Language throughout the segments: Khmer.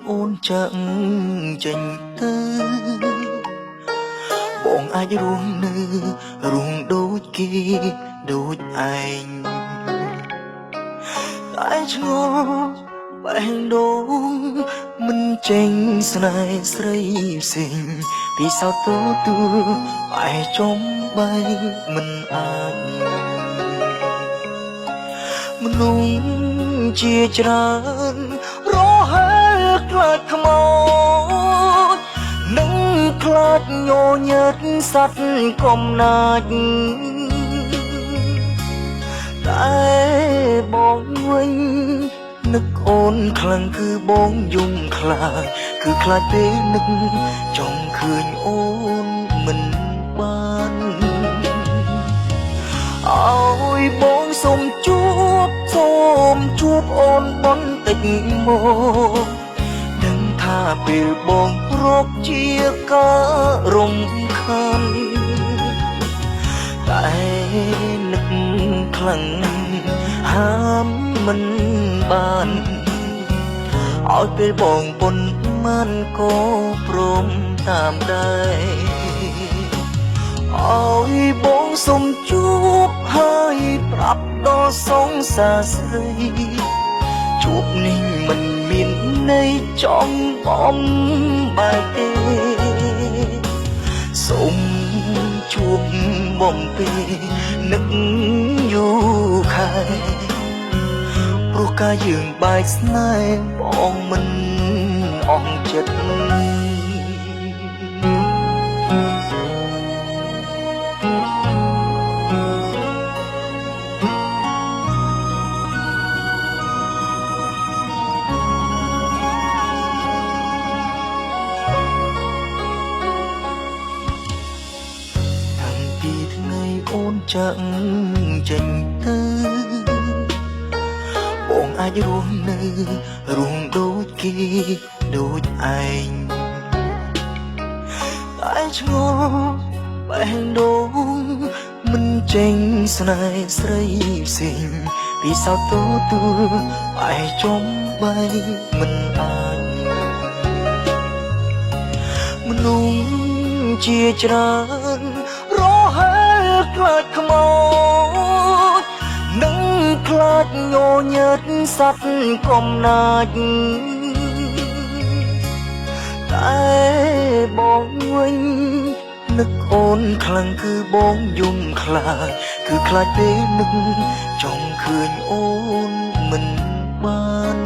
អូនចាក់ចេញទៅបងអាចរស់នៅរស់ដូចគេដូចឯងតែឆ្ងល់បែងដូងមិនចេញស្នេហ៍ស្រីផ្សេងពីសោតទូបែចំបែមិនអាចមនុស្សជាច្រើនរហែកខ្លាចខ្មោចនឹងខ្លាចញញើតសัตว์កំណាចតែបងវិញនឹកអូនខ្លាំងគឺបងយំខ្លាចគឺខ្លាចពេលនឹកចង់ឃើញអូនមិនបានអើយបងសូមជួបអូនបន្តិចមកដឹងថាពេលបងរកជាការរំខានតែនឹកខ្លាំងហាមមិនបានឲ្យពេលបងប៉ុនមិនក៏ព្រមតាមដែរឲ្យបងសុំជួបហើយប្រាប់ដល់សង្សារស្រីជួបនេះមិនមានន័យចង់បំបែកទេសូមជួបបំពេនឹកយូរខែព្រោះការយើងបែកស្នេហ៍បងមិនអស់ចិត្តអូនចាក់ចេញទៅបងអាចរស់នៅរស់ដូចគេដូចឯងតែឆ្ងល់បែងដូងមិនចេញស្នេហ៍ស្រីផ្សេងពីសោតទូបែចំបែមិនអាចមនុស្សជាច្រើនរហែកខ្លាចខ្មោចនឹងខ្លាចញញើតសัตว์កំណាចតែបងវិញនឹកអូនខ្លាំងគឺបងយំខ្លាចគឺខ្លាចពេលនឹកចង់ឃើញអូនមិនបាន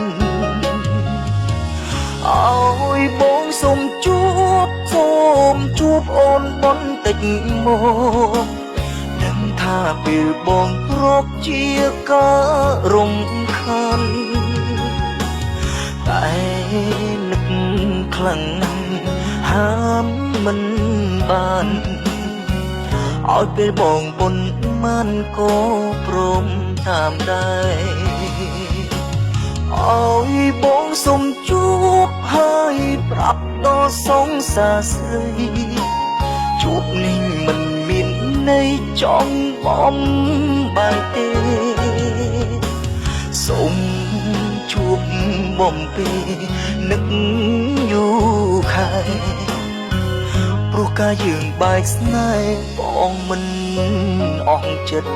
ឲ្យបងសូមជួបអូនបន្តិចមកដឹងថាពេលបងរកជាការរំខានតែនឹកខ្លាំងហាមមិនបានឲ្យពេលបងប៉ុនមិនក៏ព្រមតាមដែរឲ្យបងសូមជួបហើយប្រាប់ដល់សង្សារស្រីជួបនេះមិនមានន័យចង់បំបែកទេសូមជួបបំពេនឹកយូរខែព្រោះការយើងបែកស្នេហ៍បងមិនអស់ចិត្ត